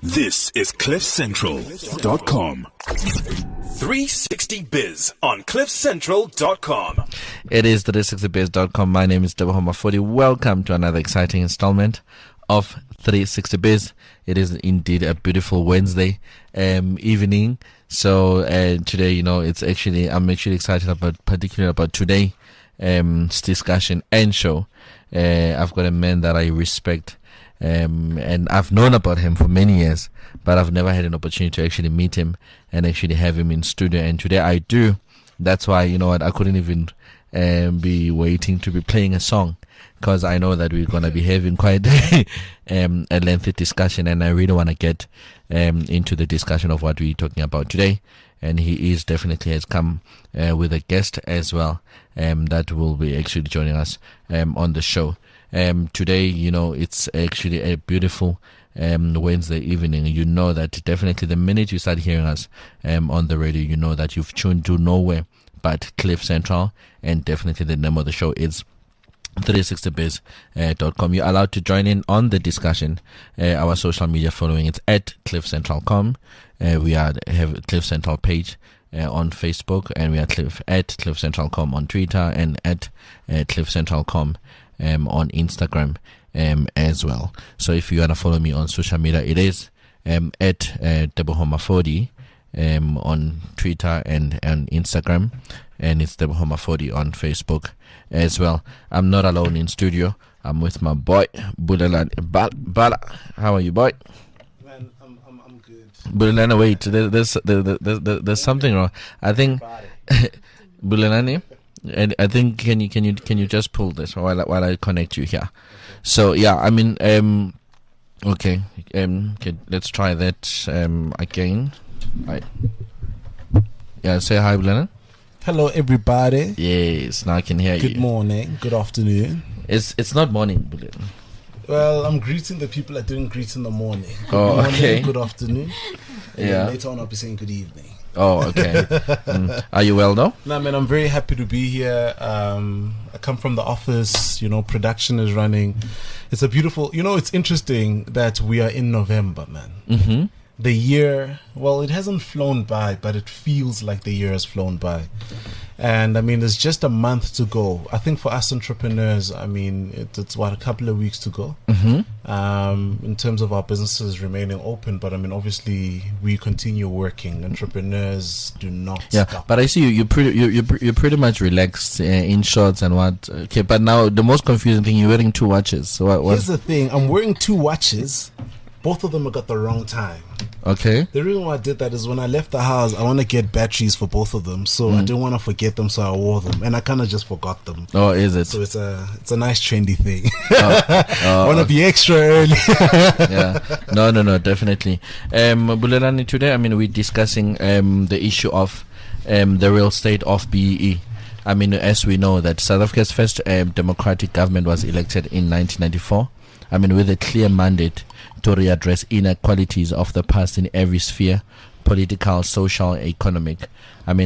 This is CliffCentral.com. 360biz on CliffCentral.com. It is 360biz.com. My name is Teboho Mafodi. Welcome to another exciting installment of 360biz. It is indeed a beautiful Wednesday evening. So today, it's I'm actually excited particularly about today's discussion and show. I've got a man that I respect. And I've known about him for many years, but I've never had an opportunity to actually meet him and actually have him in studio. And today I do. That's why, I couldn't even be waiting to be playing a song, because I know that we're going to be having quite a lengthy discussion, and I really want to get into the discussion of what we're talking about today. And he has come with a guest as well that will be actually joining us on the show. Today, it's actually a beautiful Wednesday evening. You know that definitely the minute you start hearing us on the radio, you know that you've tuned to nowhere but Cliff Central, and definitely the name of the show is 360biz.com. You're allowed to join in on the discussion. Our social media following, it's at CliffCentral.com. We have Cliff Central page on Facebook, and we are at CliffCentral.com on Twitter, and at CliffCentral.com on Instagram as well. So if you want to follow me on social media, it is at Teboho Mafodi on Twitter and Instagram, and it's Teboho Mafodi on Facebook as well. I'm not alone in studio. I'm with my boy Bulelani. Bala, how are you, boy? Man, I'm good. Bulelani, wait, there's something wrong. I think Bulelani. And I think can you just pull this while I connect you here? Okay. So yeah, okay, let's try that again. Right. Yeah, say hi, Bulelani. Hello, everybody. Yes, now I can hear you. Good morning, good afternoon. It's not morning, Bulelani. Well, I'm greeting the people that didn't greet in the morning. Good morning, okay. Good afternoon. Yeah. Later on, I'll be saying good evening. Oh, okay. Are you well though? No, man, I'm very happy to be here. I come from the office, production is running. It's a beautiful, it's interesting that we are in November, man. Mm-hmm. The year, well, it hasn't flown by, but it feels like the year has flown by. And there's just a month to go. I think for us entrepreneurs, it's a couple of weeks to go. Mm-hmm. In terms of our businesses remaining open, but obviously we continue working. Entrepreneurs do not stop. But I see you're pretty much relaxed in shorts and what. Okay, but now the most confusing thing, you're wearing two watches. So here's the thing: I'm wearing two watches. Both of them have got the wrong time. Okay. The reason why I did that is when I left the house, I want to get batteries for both of them, so I didn't want to forget them, so I wore them, and I kind of just forgot them. Oh, is it? So it's a nice trendy thing. Want to be extra early. Yeah. No, definitely. Bulelani, today, we're discussing the issue of the real estate of BEE. As we know that South Africa's first democratic government was elected in 1994. With a clear mandate to readdress inequalities of the past in every sphere, political, social, economic.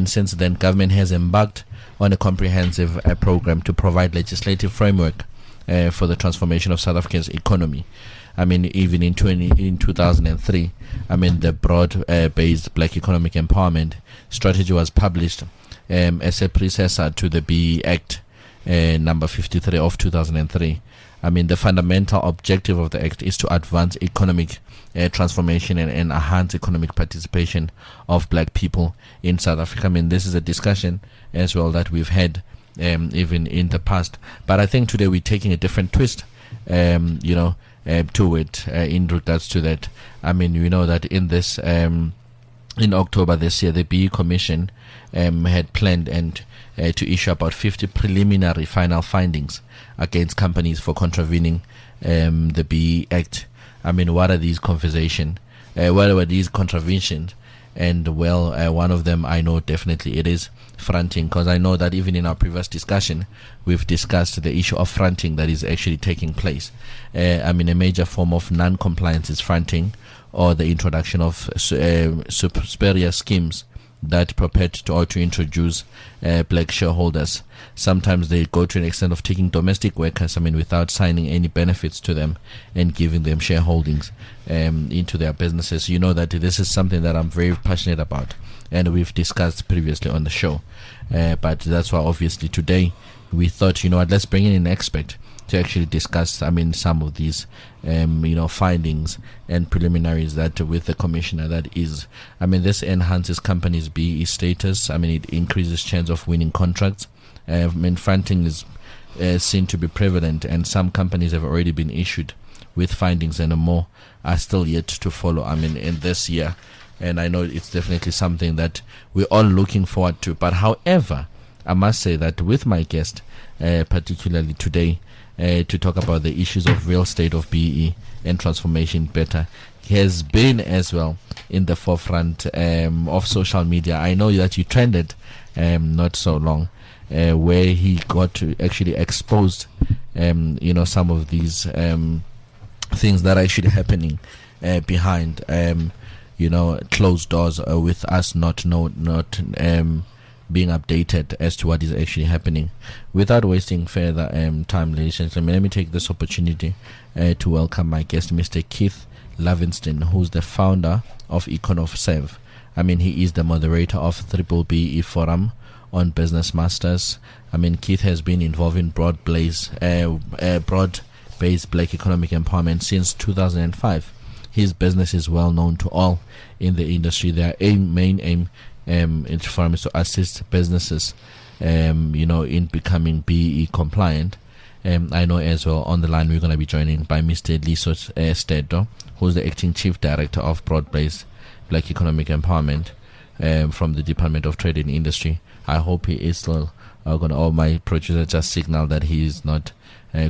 Since then, government has embarked on a comprehensive program to provide legislative framework for the transformation of South Africa's economy. Even in 2003, the broad-based Black Economic Empowerment Strategy was published as a predecessor to the BEE Act number 53 of 2003. The fundamental objective of the Act is to advance economic transformation and enhance economic participation of black people in South Africa. This is a discussion as well that we've had even in the past. But I think today we're taking a different twist, to it in regards to that. We know that in this, in October this year, the BEE Commission had planned to issue about 50 preliminary final findings against companies for contravening the BEE Act. What are these conversations? What were these contraventions? And one of them I know definitely it is fronting, because I know that even in our previous discussion we've discussed the issue of fronting that is actually taking place. A major form of non-compliance is fronting, or the introduction of spurious schemes that purport to introduce black shareholders. Sometimes they go to an extent of taking domestic workers, without signing any benefits to them and giving them shareholdings into their businesses. You know that this is something that I'm very passionate about, and we've discussed previously on the show. But that's why obviously today we thought, let's bring in an expert to actually discuss, some of these, findings and preliminaries that with the commissioner. That is, this enhances companies' BEE status. It increases chance of winning contracts. Fronting is seen to be prevalent, and some companies have already been issued with findings, and more are still yet to follow. In this year, and I know it's definitely something that we're all looking forward to. But however, I must say that with my guest, particularly today, to talk about the issues of real state of BEE and transformation better, he has been as well in the forefront of social media. I know that you trended not so long, where he got to actually exposed some of these things that are actually happening behind closed doors, with us not being updated as to what is actually happening. Without wasting further time, ladies and gentlemen, let me take this opportunity to welcome my guest, Mr. Keith Levenstein, who's the founder of EconoServ. He is the moderator of B-BBEE Forum on Business Masters. Keith has been involved in broad-based black economic empowerment since 2005. His business is well known to all in the industry. Their main aim in Forum is to assist businesses, in becoming BEE compliant. I know as well on the line we're going to be joined by Mr. Zodwa, who's the acting chief director of broad-based black economic empowerment from the Department of Trade and Industry. I hope he is still going to. All my producer just signaled that he is not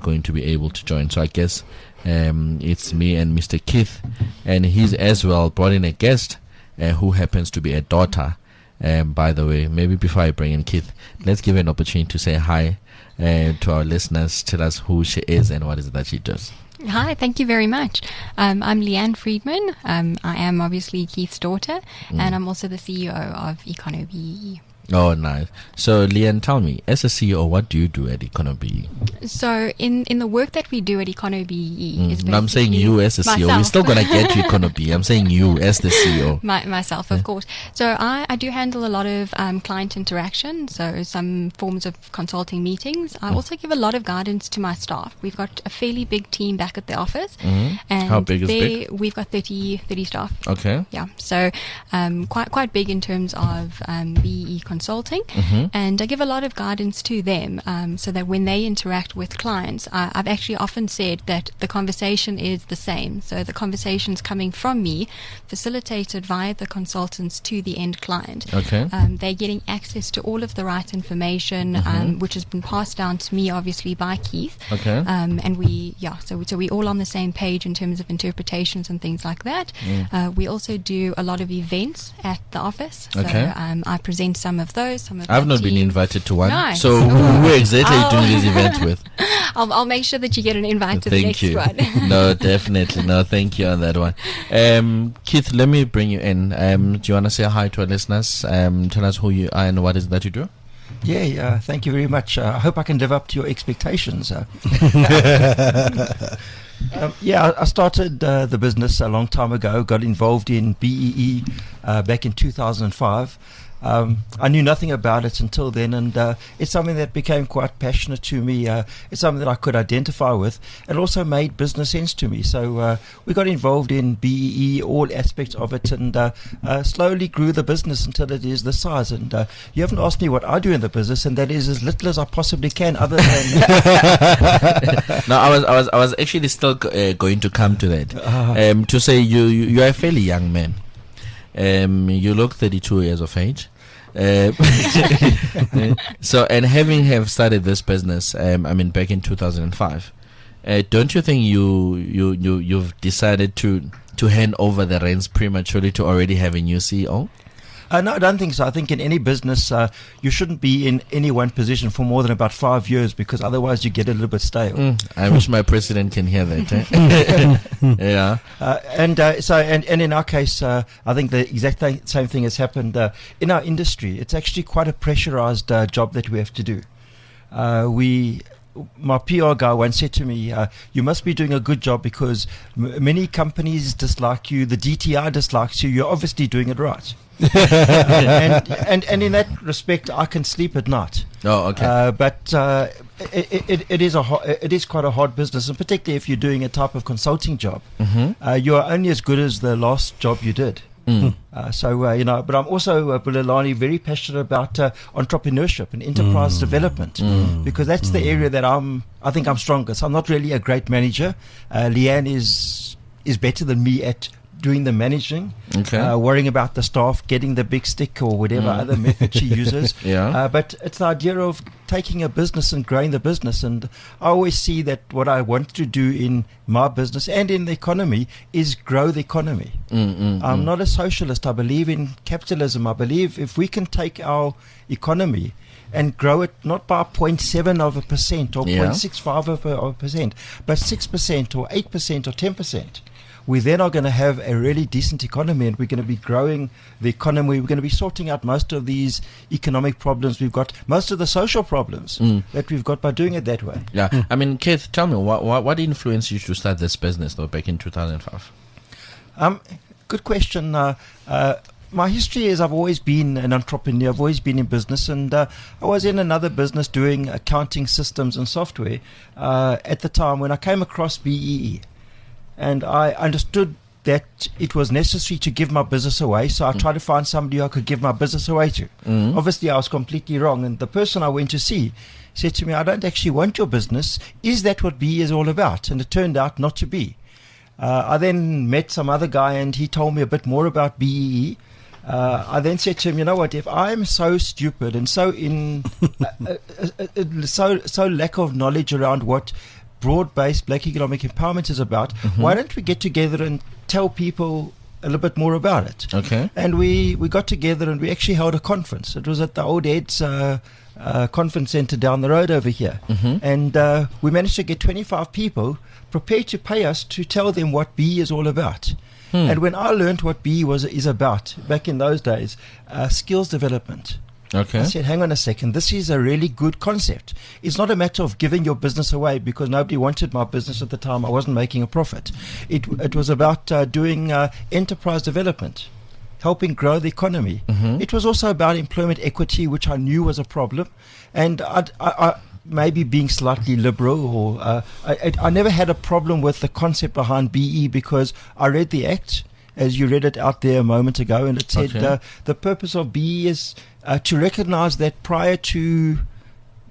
going to be able to join. So I guess it's me and Mr. Keith, and he's as well brought in a guest who happens to be a daughter. By the way, maybe before I bring in Keith, let's give her an opportunity to say hi to our listeners. Tell us who she is and what is it that she does. Hi, thank you very much. I'm Leanne Friedman. I am obviously Keith's daughter, and I'm also the CEO of EconoBEE. Oh, nice. So, Leanne, tell me, as a CEO, what do you do at EconoBEE? So, in the work that we do at EconoBEE is I'm saying you as a CEO. We're still going to get to EconoBEE. I'm saying you as the CEO. Myself, of course. So, I do handle a lot of client interaction, so some forms of consulting meetings. I also give a lot of guidance to my staff. We've got a fairly big team back at the office. And how big is big? We've got 30 staff. Okay. Yeah, so quite big in terms of BEE consulting, and I give a lot of guidance to them, so that when they interact with clients, I've actually often said that the conversation is the same. So the conversation's coming from me, facilitated via the consultants to the end client. Okay. They're getting access to all of the right information, which has been passed down to me, obviously, by Keith. Okay. And so we're all on the same page in terms of interpretations and things like that. We also do a lot of events at the office. So Okay. I present some of those. I've not been invited to one. Nice. So who exactly are you doing these events with? I'll make sure that you get an invite to the next one. No, definitely. No, thank you on that one. Keith, let me bring you in. Do you want to say hi to our listeners? Tell us who you are and what is it that you do? Yeah, thank you very much. I hope I can live up to your expectations. I started the business a long time ago, got involved in BEE back in 2005. I knew nothing about it until then, and it's something that became quite passionate to me. It's something that I could identify with, and also made business sense to me. So we got involved in BEE, all aspects of it, and slowly grew the business until it is the size. And you haven't asked me what I do in the business, and that is as little as I possibly can, other than. No, I was actually still going to come to that. To say you are a fairly young man. You look 32 years of age. So, and having started this business, back in 2005, don't you think you've decided to hand over the reins prematurely to already have a new CEO? No, I don't think so. I think in any business, you shouldn't be in any one position for more than about 5 years, because otherwise you get a little bit stale. I wish my president can hear that. Yeah. And in our case, I think the exact same thing has happened in our industry. It's actually quite a pressurized job that we have to do. My PR guy once said to me, you must be doing a good job because many companies dislike you, the DTI dislikes you, you're obviously doing it right. and in that respect, I can sleep at night. Oh, okay. But it is quite a hard business, and particularly if you're doing a type of consulting job, you are only as good as the last job you did. But I'm also, Bulelani, very passionate about entrepreneurship and enterprise development, because that's the area that I think I'm strongest. I'm not really a great manager. Leanne is better than me at doing the managing, worrying about the staff, getting the big stick or whatever other method she uses. But it's the idea of taking a business and growing the business. And I always see that what I want to do in my business and in the economy is grow the economy. I'm not a socialist. I believe in capitalism. I believe if we can take our economy and grow it not by 0.7% or 0.65%, but 6% or 8% or 10%. We then are going to have a really decent economy, and we're going to be growing the economy. We're going to be sorting out most of these economic problems we've got, most of the social problems that we've got by doing it that way. Yeah. I mean, Keith, tell me, what influenced you to start this business, though, back in 2005? Good question. My history is I've always been an entrepreneur. I've always been in business, and I was in another business doing accounting systems and software at the time when I came across BEE. And I understood that it was necessary to give my business away, so I tried to find somebody I could give my business away to. Obviously, I was completely wrong, and the person I went to see said to me, I don't actually want your business. Is that what BE is all about? And it turned out not to be. I then met some other guy, and he told me a bit more about BEE. I then said to him, you know what, if I'm so stupid and so so lack of knowledge around what broad-based black economic empowerment is about, why don't we get together and tell people a little bit more about it? Okay. And we got together and we actually held a conference. It was at the Old Ed's conference centre down the road over here. And we managed to get 25 people prepared to pay us to tell them what BE is all about. And when I learned what BE is about, back in those days, skills development, Okay. I said, hang on a second, this is a really good concept. It's not a matter of giving your business away, because nobody wanted my business at the time. I wasn't making a profit. It was about doing enterprise development, helping grow the economy. It was also about employment equity, which I knew was a problem. And I maybe being slightly liberal, or I never had a problem with the concept behind BE, because I read the Act, as you read it out there a moment ago, and it said the purpose of BE is to recognize that prior to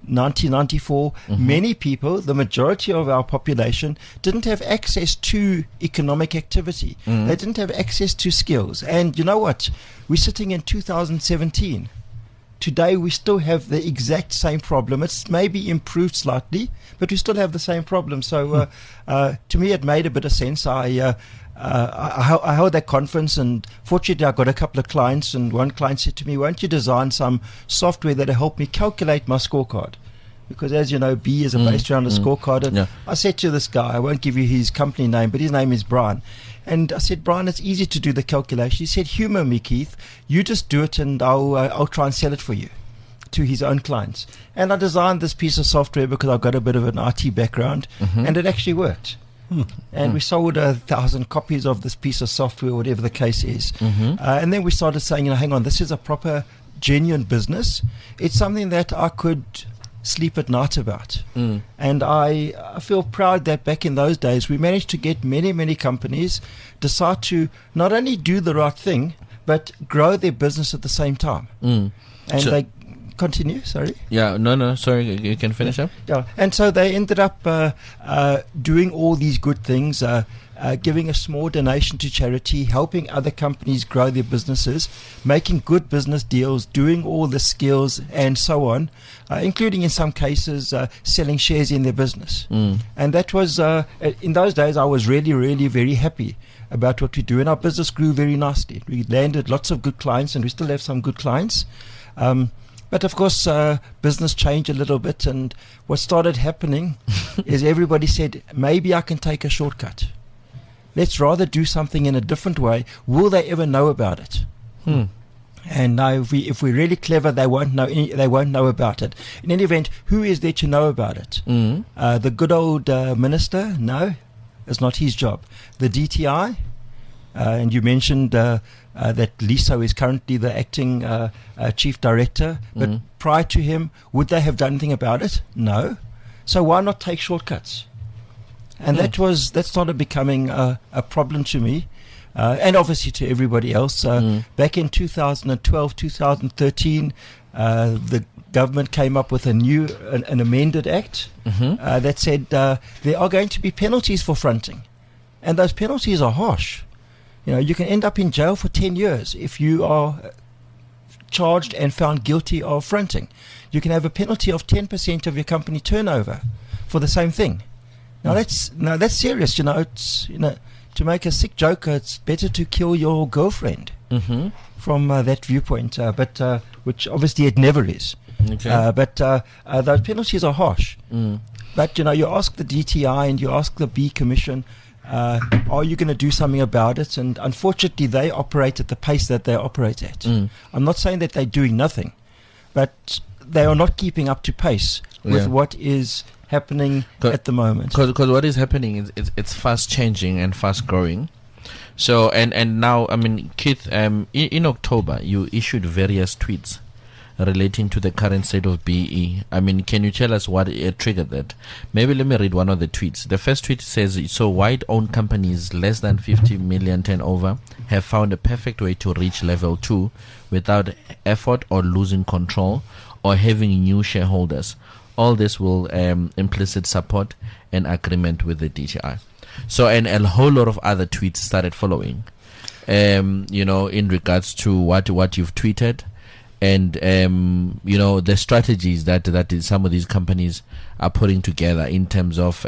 1994, many people, the majority of our population, didn't have access to economic activity. They didn't have access to skills. And you know what? We're sitting in 2017. Today we still have the exact same problem. It's maybe improved slightly, but we still have the same problem. So to me it made a bit of sense. I held that conference, and fortunately I got a couple of clients, and one client said to me, won't you design some software that will help me calculate my scorecard? Because as you know, B is based around a scorecard. And I said to this guy, I won't give you his company name, but his name is Brian. And I said, Brian, it's easy to do the calculation. He said, humour me, Keith. You just do it, and I'll try and sell it for you to his own clients. And I designed this piece of software because I've got a bit of an IT background, and it actually worked. And we sold 1,000 copies of this piece of software, whatever the case is. And then we started saying, hang on, this is a proper, genuine business. It's something that I could sleep at night about. And I feel proud that back in those days, we managed to get many, many companies decide to not only do the right thing, but grow their business at the same time. And they continue, sorry. Sorry, you can finish up. And so they ended up doing all these good things, giving a small donation to charity, helping other companies grow their businesses, making good business deals, doing all the skills and so on, including in some cases selling shares in their business. And that was, in those days, I was really, really very happy about what we do, and our business grew very nicely. We landed lots of good clients, and we still have some good clients. But of course, business changed a little bit, and what started happening is everybody said, maybe I can take a shortcut. Let's rather do something in a different way. Will they ever know about it? And now, if we're really clever, they won't know. They won't know about it. In any event, who is there to know about it? The good old minister? No, it's not his job. The DTI, and you mentioned that Liso is currently the acting chief director. But prior to him, would they have done anything about it? No. So why not take shortcuts? And that started becoming a problem to me. And obviously to everybody else. Back in 2012, 2013, the government came up with an amended act that said there are going to be penalties for fronting. And those penalties are harsh. You can end up in jail for 10 years if you are charged and found guilty of fronting. You can have a penalty of 10% of your company turnover for the same thing. Now that's serious. It's to make a sick joke, it's better to kill your girlfriend from that viewpoint, but which obviously it never is. Okay. But those penalties are harsh. But you ask the DTI and you ask the B Commission, are you going to do something about it? And unfortunately, they operate at the pace that they operate at. I'm not saying that they're doing nothing, but they are not keeping up to pace with what is happening at the moment. Because what is happening is it's fast changing and fast growing. So and now, I mean, Keith, in October you issued various tweets relating to the current state of BEE. I mean, can you tell us what triggered that? Maybe let me read one of the tweets. The first tweet says, so white-owned companies less than 50 million turnover have found a perfect way to reach level 2 without effort or losing control or having new shareholders. All this will implicit support and agreement with the DTI. So, and a whole lot of other tweets started following, in regards to what you've tweeted, and the strategies that some of these companies are putting together in terms of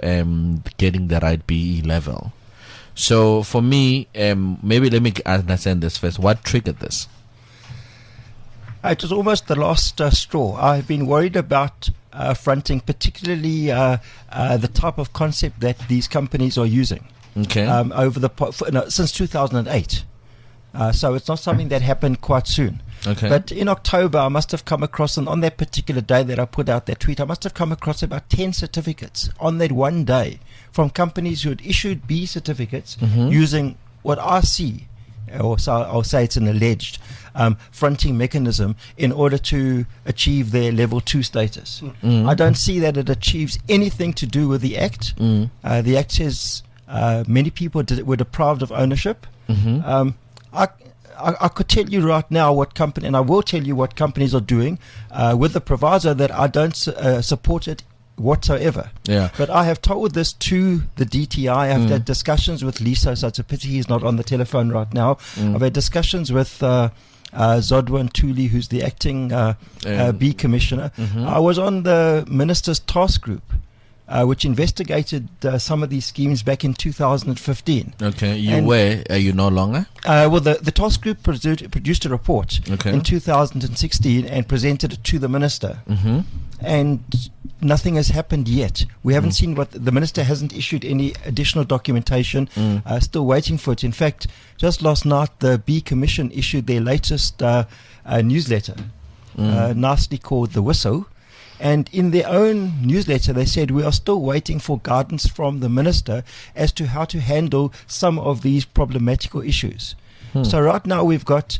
getting the right BE level. So, for me, maybe let me understand this first. What triggered this? It was almost the last straw. I've been worried about fronting, particularly the type of concept that these companies are using. Okay. Since 2008. So it's not something that happened quite soon. Okay. But in October, I must have come across, and on that particular day that I put out that tweet, I must have come across about 10 certificates on that one day from companies who had issued B certificates using what I see, or so I'll say it's an alleged fronting mechanism in order to achieve their level 2 status. I don't see that it achieves anything to do with the Act. The Act says many people were deprived of ownership. I could tell you right now what company, and I will tell you what companies are doing with the proviso that I don't support it whatsoever. Yeah. But I have told this to the DTI. I have had discussions with Liso, so it's a pity he's not on the telephone right now. I've had discussions with Zodwa Ntuli, who's the acting B Commissioner. I was on the Minister's Task Group, which investigated some of these schemes back in 2015. Okay, are you no longer? Well, the task group produced a report in 2016 and presented it to the minister. And nothing has happened yet. We haven't seen the minister hasn't issued any additional documentation. Still waiting for it. In fact, just last night, the B Commission issued their latest newsletter, nicely called The Whistle. And in their own newsletter, they said, we are still waiting for guidance from the minister as to how to handle some of these problematical issues. So right now we've got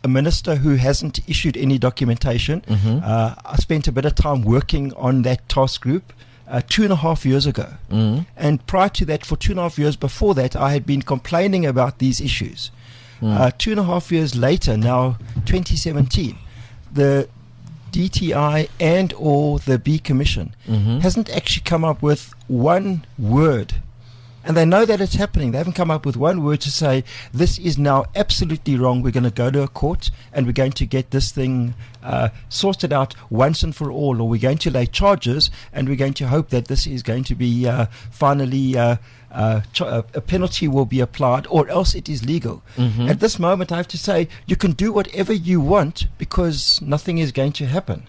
a minister who hasn't issued any documentation. I spent a bit of time working on that task group 2.5 years ago. And prior to that, for 2.5 years before that, I had been complaining about these issues. 2.5 years later, now 2017, the DTI and or the B Commission hasn't actually come up with one word, and they know that it's happening. They haven't come up with one word to say this is now absolutely wrong. We're going to go to a court and we're going to get this thing sorted out once and for all, or we're going to lay charges and we're going to hope that this is going to be finally a penalty will be applied, or else it is legal. At this moment, I have to say, you can do whatever you want because nothing is going to happen.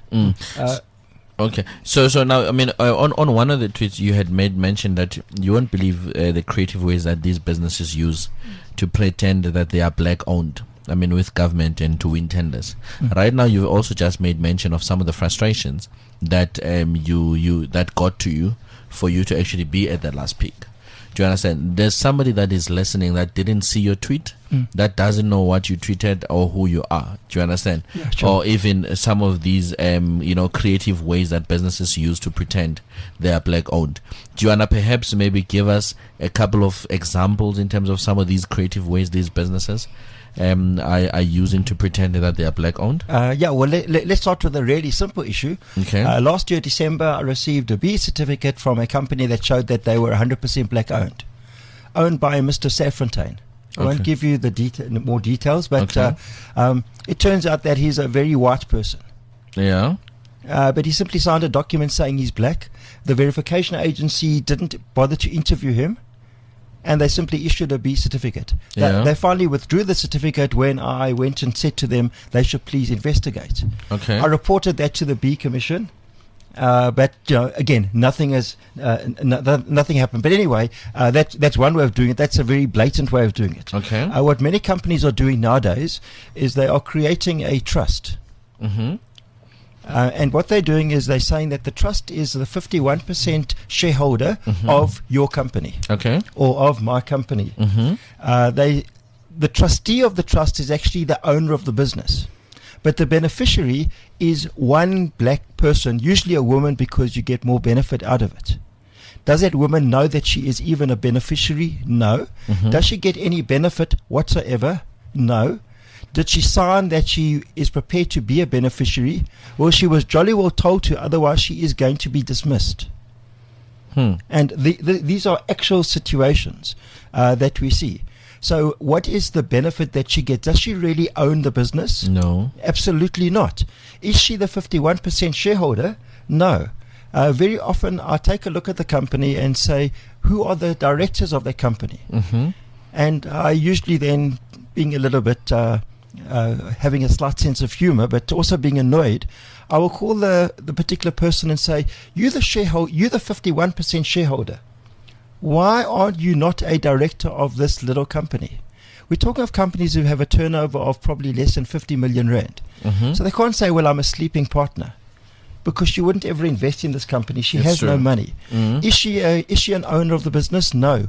Okay, so now, I mean, on one of the tweets you had made mention that you won't believe the creative ways that these businesses use to pretend that they are black owned. I mean, with government and to win tenders. Right now, you've also just made mention of some of the frustrations that you that got to you for you to actually be at that last peak. Do you understand? There's somebody that is listening that didn't see your tweet, that doesn't know what you tweeted or who you are. Do you understand? Yeah, sure. Or even some of these, creative ways that businesses use to pretend they are black owned. Do you want to perhaps maybe give us a couple of examples in terms of some of these creative ways these businesses are using to pretend that they are black owned? Let's start with a really simple issue. Okay. Last year, December, I received a B certificate from a company that showed that they were 100% black owned by Mr Levenstein. I won't give you the more details, but it turns out that he's a very white person. Yeah. But he simply signed a document saying he's black. The verification agency didn't bother to interview him, and they simply issued a B certificate. They finally withdrew the certificate when I went and said to them they should please investigate. Okay. I reported that to the BEE Commission, but again, nothing happened. But anyway, that's one way of doing it. That's a very blatant way of doing it. Okay. What many companies are doing nowadays is they are creating a trust. And what they're doing is they're saying that the trust is the 51% shareholder of your company, or of my company. The trustee of the trust is actually the owner of the business, but the beneficiary is one black person, usually a woman, because you get more benefit out of it. Does that woman know that she is even a beneficiary? No. Does she get any benefit whatsoever? No. Did she sign that she is prepared to be a beneficiary? Well, she was jolly well told to, otherwise she is going to be dismissed. And these are actual situations that we see. So what is the benefit that she gets? Does she really own the business? No. Absolutely not. Is she the 51% shareholder? No. Very often I take a look at the company and say, who are the directors of the company? And I usually then, being a little bit having a slight sense of humor, but also being annoyed, I will call the particular person and say, you're the 51% shareholder. Why aren't you not a director of this little company? We're talking of companies who have a turnover of probably less than 50 million rand. So they can't say, well, I'm a sleeping partner, because she wouldn't ever invest in this company. She has no money. Is she an owner of the business? No.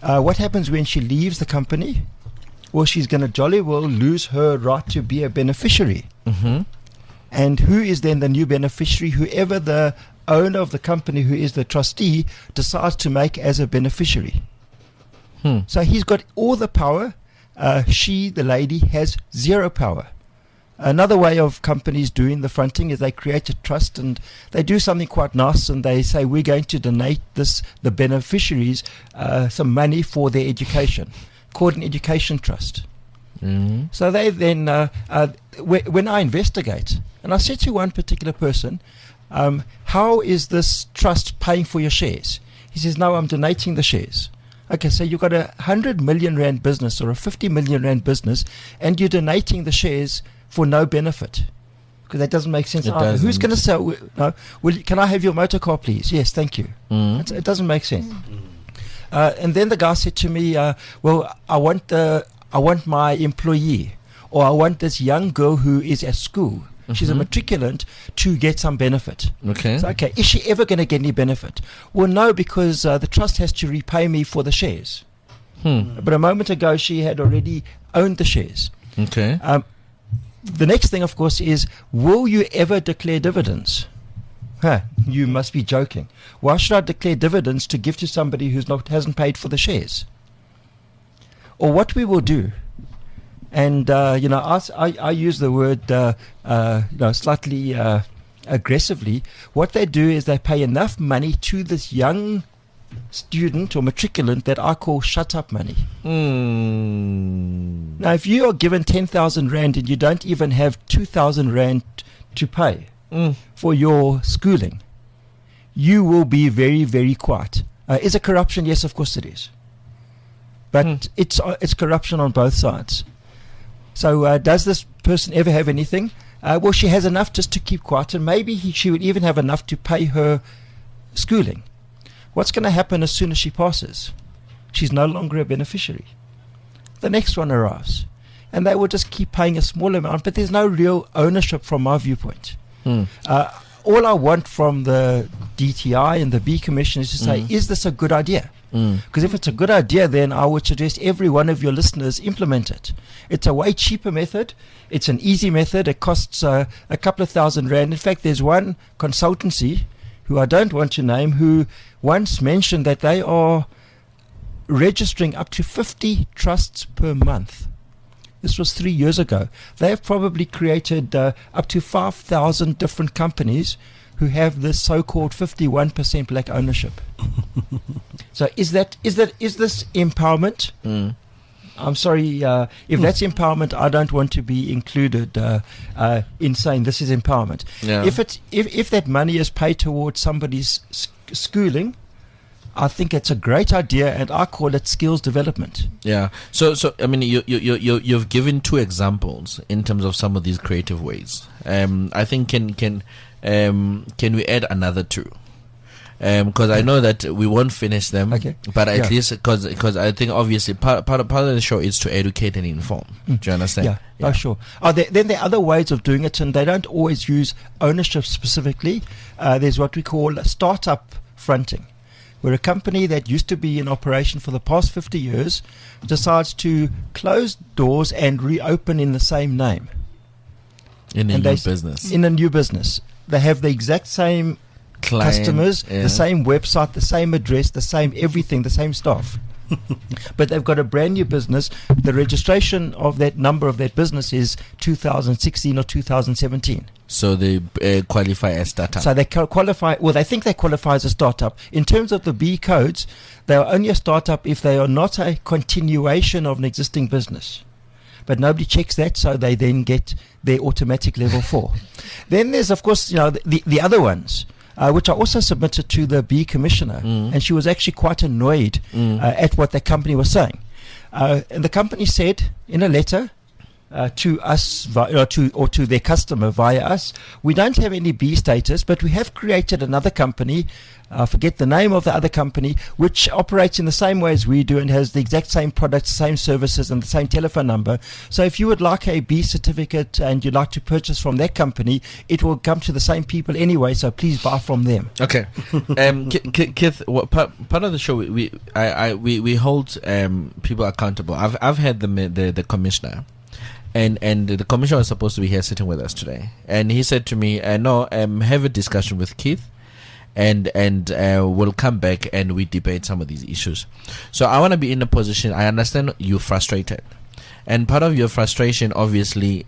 What happens when she leaves the company? Well, she's going to jolly well lose her right to be a beneficiary. And who is then the new beneficiary? Whoever the owner of the company, who is the trustee, decides to make as a beneficiary. So he's got all the power. She, the lady, has zero power. Another way of companies doing the fronting is they create a trust, and they do something quite nice, and they say, we're going to donate the beneficiaries some money for their education, called an education trust. So they then, when I investigate, and I said to one particular person, how is this trust paying for your shares? He says, no, I'm donating the shares. Okay, so you've got a 100 million rand business or a 50 million rand business, and you're donating the shares for no benefit, because that doesn't make sense. Who's going to sell? No, can I have your motor car, please? Yes, thank you. It doesn't make sense. And then the guy said to me, well, I want my employee, or I want this young girl who is at school. She's a matriculant, to get some benefit. So, okay, is she ever going to get any benefit? Well, no, because the trust has to repay me for the shares. But a moment ago, she had already owned the shares. The next thing, of course, is, will you ever declare dividends? You must be joking. Why should I declare dividends to give to somebody who hasn't paid for the shares? Or what we will do, and I use the word slightly aggressively. What they do is they pay enough money to this young student or matriculant that I call shut up money. Now, if you are given 10,000 rand and you don't even have 2,000 rand to pay for your schooling, you will be very, very quiet. Is it corruption? Yes, of course it is. But it's corruption on both sides. So does this person ever have anything? Well, she has enough just to keep quiet, and maybe she would even have enough to pay her schooling. What's going to happen as soon as she passes? She's no longer a beneficiary. The next one arrives, and they will just keep paying a small amount, but there's no real ownership from my viewpoint. All I want from the DTI and the B Commission is to say, is this a good idea? Because if it's a good idea, then I would suggest every one of your listeners implement it. It's a way cheaper method. It's an easy method. It costs a couple of $1,000. In fact, there's one consultancy, who I don't want to name, who once mentioned that they are registering up to 50 trusts per month. This was 3 years ago. They have probably created up to 5,000 different companies who have this so-called 51% black ownership. So is this empowerment? I'm sorry, if that's empowerment, I don't want to be included in saying this is empowerment. Yeah. If that money is paid towards somebody's schooling, I think it's a great idea, and I call it skills development. Yeah. So I mean, you've given two examples in terms of some of these creative ways. I think can we add another two? Because I know that we won't finish them, but at least because I think obviously part of the show is to educate and inform. Do you understand? Yeah. Oh, sure. Then there are other ways of doing it, and they don't always use ownership specifically. There's what we call startup fronting, where a company that used to be in operation for the past 50 years decides to close doors and reopen in the same name. In a new business. In a new business. They have the exact same customers, the same website, the same address, the same everything, the same staff. But they've got a brand new business. The registration of that number of that business is 2016 or 2017. So they qualify as startup. So they qualify. Well, they think they qualify as a startup. In terms of the B codes, they are only a startup if they are not a continuation of an existing business. But nobody checks that, so they then get their automatic level 4. Then there's, of course, the other ones, which I also submitted to the B Commissioner, and she was actually quite annoyed at what the company was saying. And the company said in a letter to us, to their customer via us, we don't have any B status, but we have created another company. I forget the name of the other company, which operates in the same way as we do and has the exact same products, same services, and the same telephone number. So if you would like a B certificate and you'd like to purchase from that company, it will come to the same people anyway, so please buy from them. Okay. Keith, part of the show, we hold people accountable. I've had the commissioner. And the commissioner was supposed to be here sitting with us today. And he said to me, no, have a discussion with Keith. And we'll come back and we debate some of these issues. So I want to be in a position. I understand you're frustrated, and part of your frustration, obviously,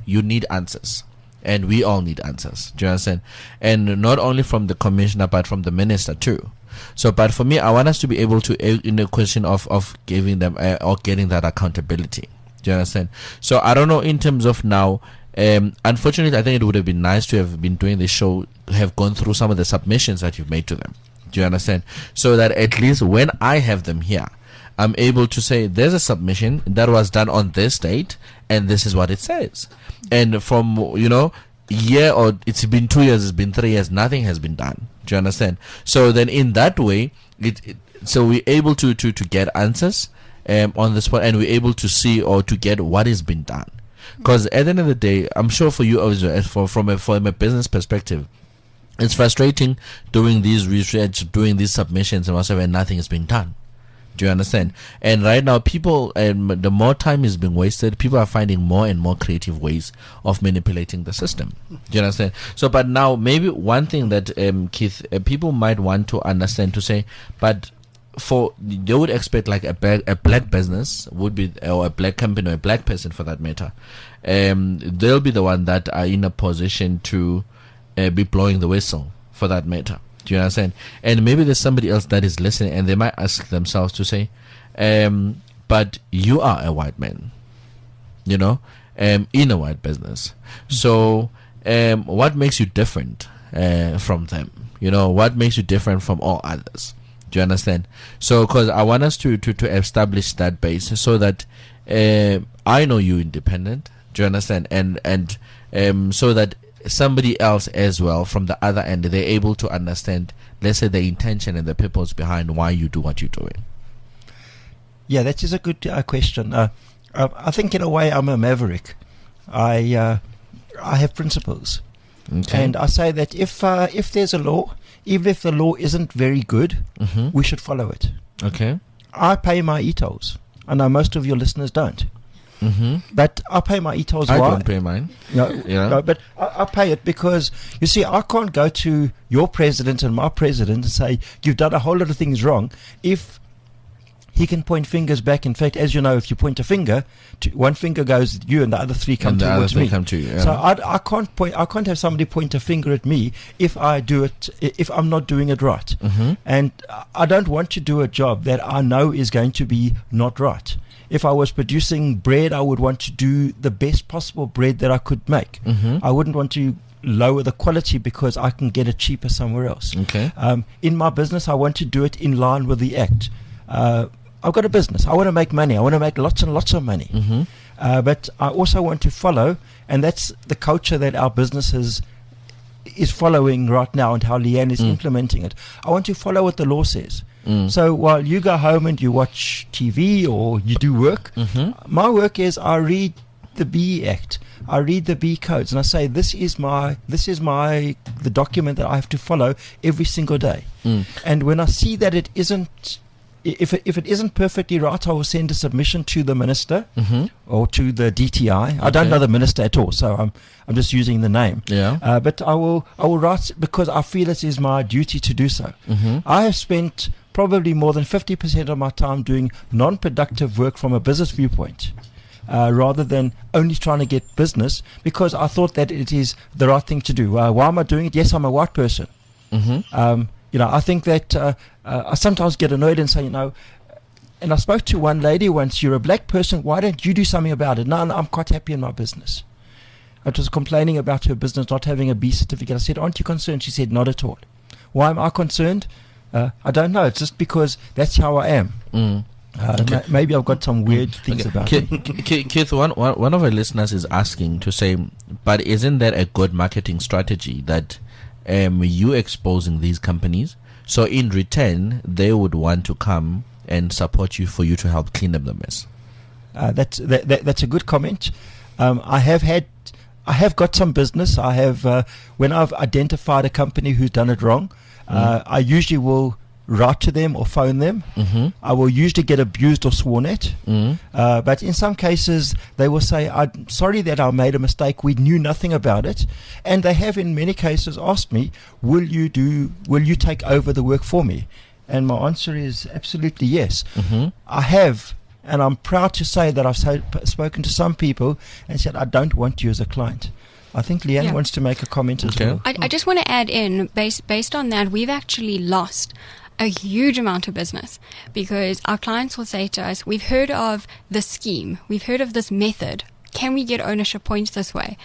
you need answers, and we all need answers. Do you understand? And not only from the commissioner, but from the minister too. So, but for me, I want us to be able to, in the question of giving them or getting that accountability. Do you understand? So I don't know in terms of now. Unfortunately, I think it would have been nice to have been doing this show, have gone through some of the submissions that you've made to them. Do you understand? So that at least when I have them here, I'm able to say there's a submission that was done on this date, and this is what it says. And from year, or it's been 2 years, it's been 3 years, nothing has been done. Do you understand? So then in that way, so we're able to get answers on the spot, and we're able to see or to get what has been done. Because at the end of the day, I'm sure for you, from a business perspective, it's frustrating doing these research, doing these submissions and whatsoever, and nothing is being done. Do you understand? And right now, people, the more time is being wasted, people are finding more and more creative ways of manipulating the system. Do you understand? So, but now, maybe one thing that, Keith, people might want to understand, to say, but they would expect like a black business would be, or a black company, or a black person for that matter, they'll be the one that are in a position to be blowing the whistle for that matter. Do you understand? And maybe there's somebody else that is listening, and they might ask themselves to say, but you are a white man, in a white business. So what makes you different from them? What makes you different from all others? Do you understand? So, because I want us to establish that base so that I know you independent. Do you understand? And so that somebody else as well from the other end, they're able to understand, let's say, the intention and the purpose behind why you do what you're doing. Yeah, that is a good question. I think in a way I'm a maverick. I have principles. Okay. And I say that if there's a law, even if the law isn't very good, we should follow it. Okay. I pay my e-tolls. I know most of your listeners don't. But I pay my e-tolls. I why? don't pay mine. No, but I pay it because, you see, I can't go to your president and my president and say, you've done a whole lot of things wrong, if he can point fingers back. In fact, as you know, if you point a finger, one finger goes at you and the other three come towards me. So I can't have somebody point a finger at me if I'm not doing it right. And I don't want to do a job that I know is going to be not right. If I was producing bread, I would want to do the best possible bread that I could make. I wouldn't want to lower the quality because I can get it cheaper somewhere else. Okay. In my business, I want to do it in line with the Act. I've got a business. I want to make money. I want to make lots and lots of money. But I also want to follow, and that's the culture that our business is following right now and how Leanne is implementing it. I want to follow what the law says. So while you go home and you watch TV or you do work, my work is I read the BEE Act, I read the BEE codes, and I say this is the document that I have to follow every single day. And when I see that it isn't, if it isn't perfectly right, I will send a submission to the minister or to the DTI. I don't know the minister at all, so I'm just using the name. Yeah. But I will write because I feel it is my duty to do so. I have spent probably more than 50% of my time doing non-productive work from a business viewpoint, rather than only trying to get business, because I thought that it is the right thing to do. Why am I doing it? Yes, I'm a white person. I think that I sometimes get annoyed and say, and I spoke to one lady once, you're a black person, why don't you do something about it? No, I'm quite happy in my business. I was complaining about her business not having a B certificate. I said, aren't you concerned? She said, not at all. Why am I concerned? I don't know. It's just because that's how I am. Maybe I've got some weird things about me. Keith, one of our listeners is asking to say, but isn't that a good marketing strategy that you exposing these companies, so in return they would want to come and support you for you to help clean up the mess? That's a good comment. I have got some business. I have when I've identified a company who's done it wrong, I usually will write to them or phone them. I will usually get abused or sworn at. But in some cases, they will say, I'm sorry that I made a mistake. We knew nothing about it. And they have, in many cases, asked me, will you take over the work for me? And my answer is absolutely yes. I have. And I'm proud to say that I've spoken to some people and said, I don't want you as a client. I think Leanne wants to make a comment as well. I just want to add in, based on that, we've actually lost a huge amount of business because our clients will say to us, we've heard of the scheme, we've heard of this method, can we get ownership points this way?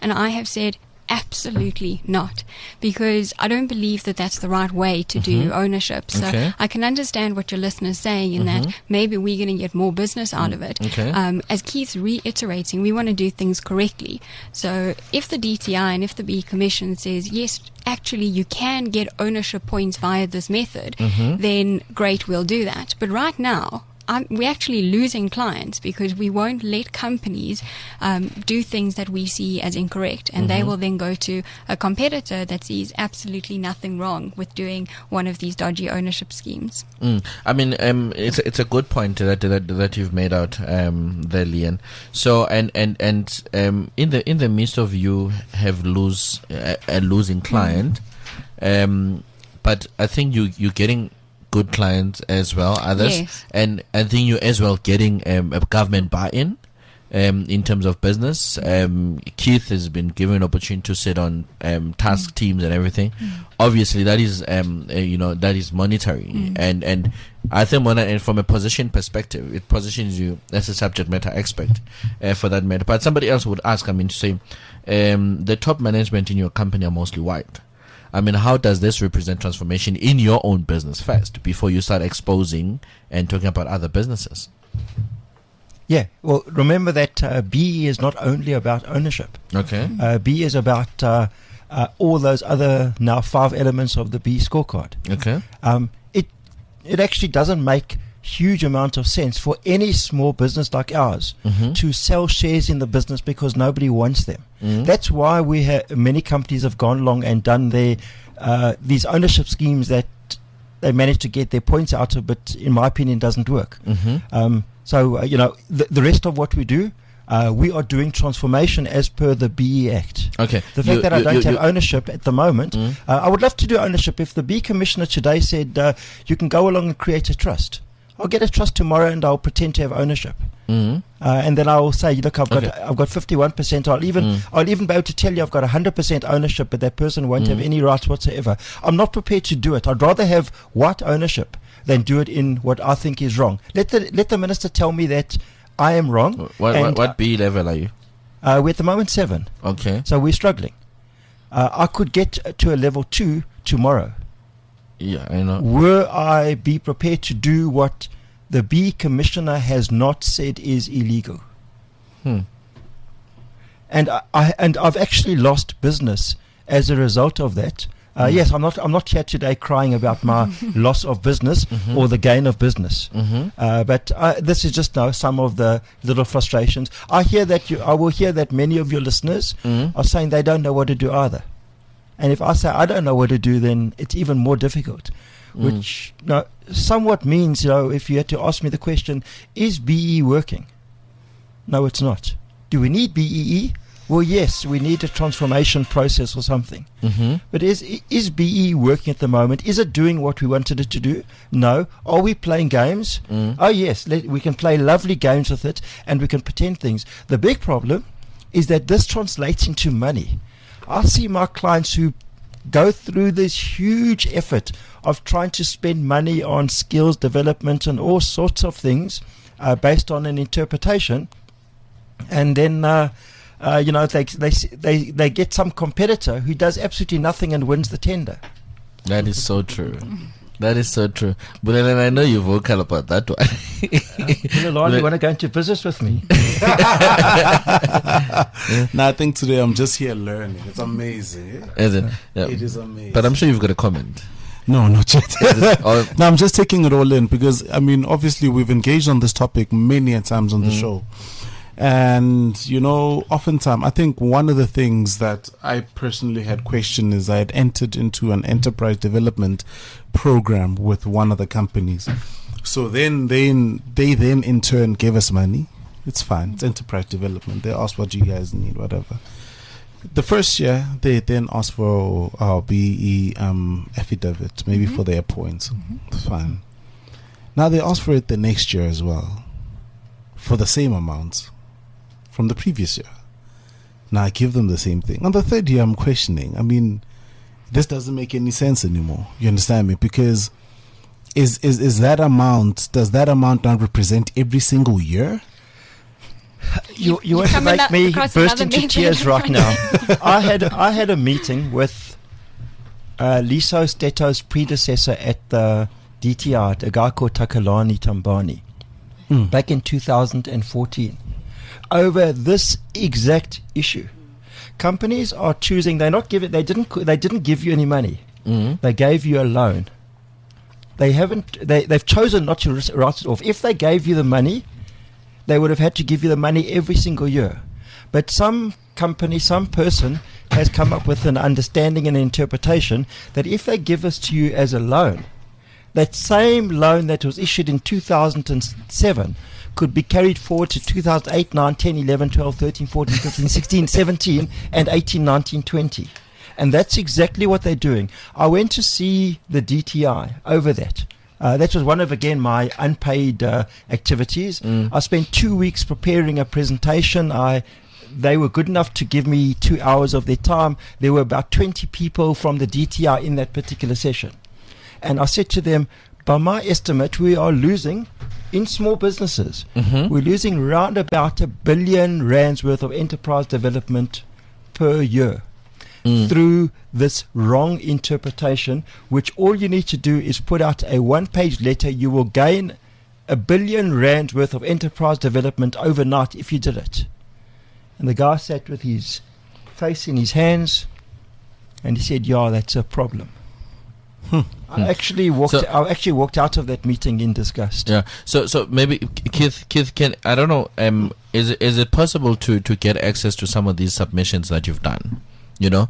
And I have said, absolutely not, because I don't believe that that's the right way to do ownership. So I can understand what your listener's saying in that maybe we're going to get more business out of it. As Keith's reiterating, we want to do things correctly. So if the DTI and if the BEE Commission says, yes, actually you can get ownership points via this method, then great, we'll do that. But right now, we're actually losing clients because we won't let companies do things that we see as incorrect, and they will then go to a competitor that sees absolutely nothing wrong with doing one of these dodgy ownership schemes. I mean, it's a good point that you've made out there, Leanne. So and in the midst of you have a losing client, but I think you're getting good clients as well, others, and I think you as well getting a government buy-in in terms of business. Keith has been given an opportunity to sit on task teams and everything. Obviously, that is that is monetary, and I think from a position perspective, it positions you as a subject matter expert for that matter. But somebody else would ask, to say, the top management in your company are mostly white. I mean, how does this represent transformation in your own business first before you start exposing and talking about other businesses? Yeah, well, remember that BE is not only about ownership. Okay. BE is about all those other now 5 elements of the BE scorecard. Okay. It actually doesn't make huge amount of sense for any small business like ours to sell shares in the business because nobody wants them. That's why many companies have gone along and done these ownership schemes that they managed to get their points out of, but in my opinion doesn't work. So the rest of what we do, we are doing transformation as per the BE Act. Okay. The fact that I don't have ownership at the moment, I would love to do ownership. If the BE Commissioner today said you can go along and create a trust, I'll get a trust tomorrow and I'll pretend to have ownership. And then I will say, look, I've got 51%. I'll even be able to tell you I've got 100% ownership, but that person won't have any rights whatsoever. I'm not prepared to do it. I'd rather have white ownership than do it in what I think is wrong. Let the minister tell me that I am wrong. What B level are you? We're at the moment 7. Okay. So we're struggling. I could get to a level 2 tomorrow. Yeah, I know. Were I be prepared to do what the B Commissioner has not said is illegal? And I've actually lost business as a result of that. Yes, I'm not here today crying about my loss of business or the gain of business. But this is just now some of the little frustrations. I will hear that many of your listeners are saying they don't know what to do either. And if I say I don't know what to do, then it's even more difficult. Which somewhat means, if you had to ask me the question, is BE working? No, it's not. Do we need BEE? Well, yes, we need a transformation process or something. But is BE working at the moment? Is it doing what we wanted it to do? No. Are we playing games? Oh, yes, we can play lovely games with it and we can pretend things. The big problem is that this translates into money. I see my clients who go through this huge effort of trying to spend money on skills development and all sorts of things based on an interpretation, and then they get some competitor who does absolutely nothing and wins the tender. That is so true. That is so true. Bulelani, I know you're vocal about that one. Bulelani, you want to go into business with me? No, I think today I'm just here learning. It's amazing. Is it? Yeah. It is amazing. But I'm sure you've got a comment. No, not yet. No, I'm just taking it all in because, I mean, obviously we've engaged on this topic many times on the show. And, oftentimes, I think one of the things that I personally had questioned is I had entered into an enterprise development program with one of the companies. So then they in turn gave us money. It's fine. It's enterprise development. They asked what you guys need, whatever. The first year, they then asked for our BE affidavit, maybe for their points. It's fine. Now they asked for it the next year as well, for the same amount from the previous year. Now I give them the same thing. On the third year, I'm questioning. I mean, this doesn't make any sense anymore. You understand me? Because is that amount? Does that amount not represent every single year? You want to make me burst into tears right now. I had a meeting with Liso Steto's predecessor at the DTI, a guy called Takalani Tambani, back in 2014, over this exact issue. Companies are choosing. They didn't give you any money. They gave you a loan. They've chosen not to write it off. If they gave you the money, they would have had to give you the money every single year. But some company, some person has come up with an understanding and interpretation that if they give this to you as a loan, that same loan that was issued in 2007 could be carried forward to 2008, 9, 10, 11, 12, 13, 14, 15, 16, 17, and 18, 19, 20. And that's exactly what they're doing. I went to see the DTI over that. That was one of, again, my unpaid activities. I spent 2 weeks preparing a presentation. They were good enough to give me 2 hours of their time. There were about 20 people from the DTI in that particular session. And I said to them, by my estimate, we are losing, in small businesses, we're losing round about R1 billion worth of enterprise development per year. through this wrong interpretation, which all you need to do is put out a one-page letter. You will gain R1 billion worth of enterprise development overnight if you did it. And the guy sat with his face in his hands and he said, yeah, that's a problem. I actually walked out of that meeting in disgust. Yeah. So maybe Keith, can I don't know. Is it possible to get access to some of these submissions that you've done? You know,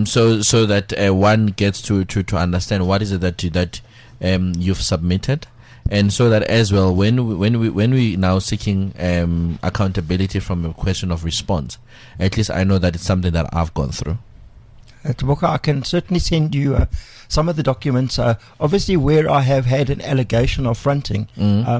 so that one gets to understand what is it that you've submitted, and so that as well when we now seeking accountability from a question of response, at least I know that it's something that I've gone through. Teboho, I can certainly send you some of the documents. Obviously, where I have had an allegation of fronting,